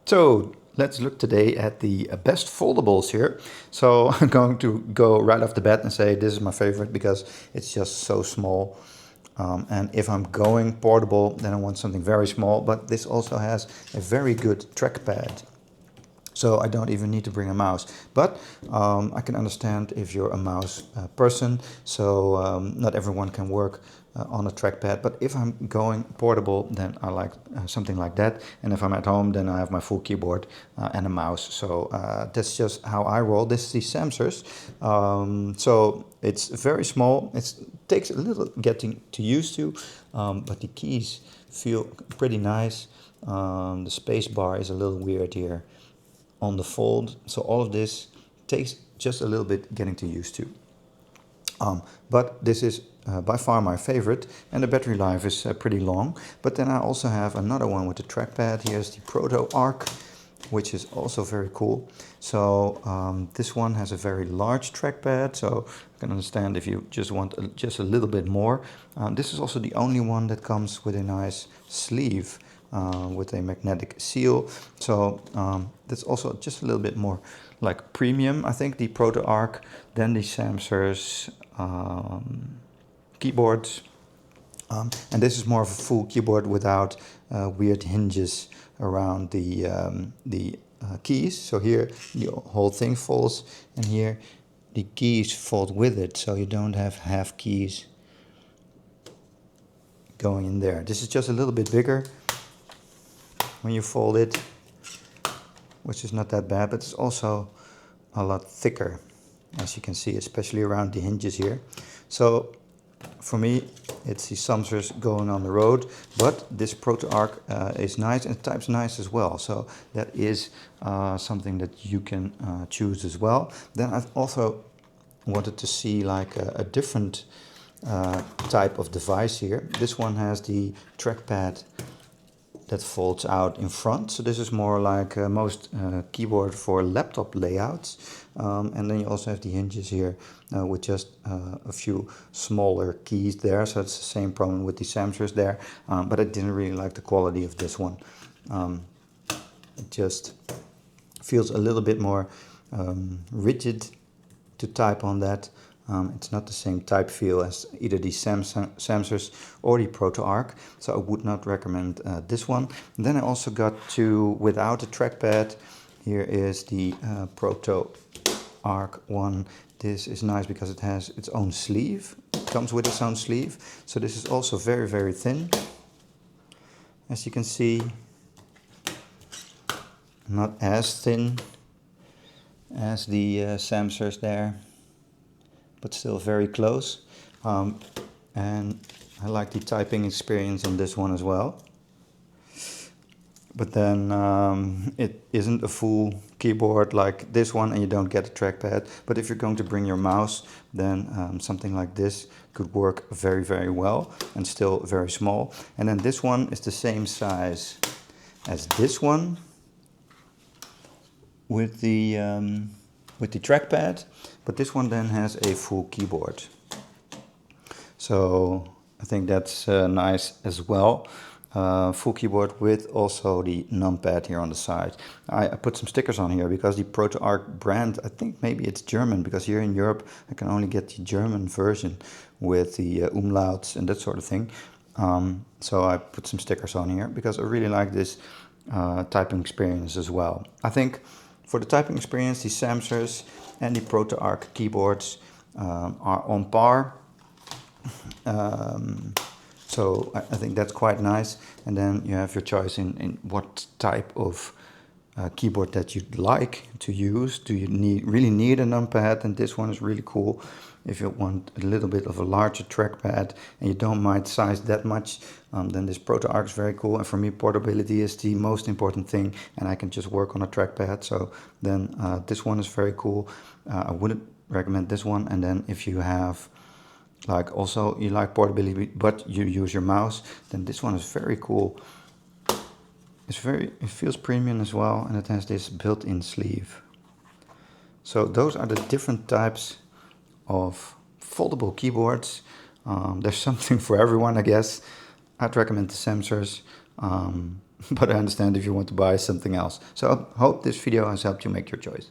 So let's look today at the best foldables here. So I'm going to go right off the bat and say this is my favorite because it's just so small. And if I'm going portable, then I want something very small, but this also has a very good trackpad. So I don't even need to bring a mouse. But I can understand if you're a mouse person, so not everyone can work on a trackpad. But if I'm going portable, then I like something like that. And if I'm at home, then I have my full keyboard and a mouse. So that's just how I roll. This is the Samsers. So it's very small. It takes a little getting to used to, but the keys feel pretty nice. The space bar is a little weird here on the fold. So all of this takes just a little bit getting to used to. But this is by far my favorite, and the battery life is pretty long. But then I also have another one with the trackpad. Here's the ProtoArc, which is also very cool. So this one has a very large trackpad, so I can understand if you just want just a little bit more. This is also the only one that comes with a nice sleeve. With a magnetic seal, so that's also just a little bit more like premium, I think, the ProtoArc than the Samsers keyboards. And this is more of a full keyboard without weird hinges around the keys. So here the whole thing folds, and here the keys fold with it, so you don't have half keys going in there. This is just a little bit bigger when you fold it, which is not that bad, but it's also a lot thicker, as you can see, especially around the hinges here. So for me, it's the Samsers going on the road, but this ProtoArc is nice and types nice as well. So that is something that you can choose as well. Then I've also wanted to see like a different type of device here. This one has the trackpad that folds out in front. So this is more like most keyboard for laptop layouts. And then you also have the hinges here with just a few smaller keys there. So it's the same problem with the Samsers there. But I didn't really like the quality of this one. It just feels a little bit more rigid to type on that. It's not the same type feel as either the Samsers or the ProtoArc, so I would not recommend this one. And then I also got two without a trackpad. Here is the ProtoArc one. This is nice because it has its own sleeve. It comes with its own sleeve. So this is also very, very thin. As you can see, not as thin as the Samsers there, but still very close. And I like the typing experience on this one as well. But then it isn't a full keyboard like this one, and you don't get a trackpad. But if you're going to bring your mouse, then something like this could work very, very well, and still very small. And then this one is the same size as this one with the trackpad, but this one then has a full keyboard. So I think that's nice as well. Full keyboard with also the numpad here on the side. I put some stickers on here because the ProtoArc brand, I think maybe it's German, because here in Europe I can only get the German version with the umlauts and that sort of thing. So I put some stickers on here because I really like this typing experience as well. I think for the typing experience, the Samsers and the ProtoArc keyboards are on par. So I think that's quite nice. And then you have your choice in what type of keyboard that you'd like to use. Do you really need a numpad? And this one is really cool. If you want a little bit of a larger trackpad and you don't mind size that much, then this ProtoArc is very cool. And for me, portability is the most important thing, and I can just work on a trackpad. So then this one is very cool. I wouldn't recommend this one. And then if you have like also you like portability but you use your mouse, then this one is very cool. It feels premium as well, and it has this built-in sleeve. So those are the different types of foldable keyboards. There's something for everyone, I guess. I'd recommend the Samsers. but I understand if you want to buy something else. So I hope this video has helped you make your choice.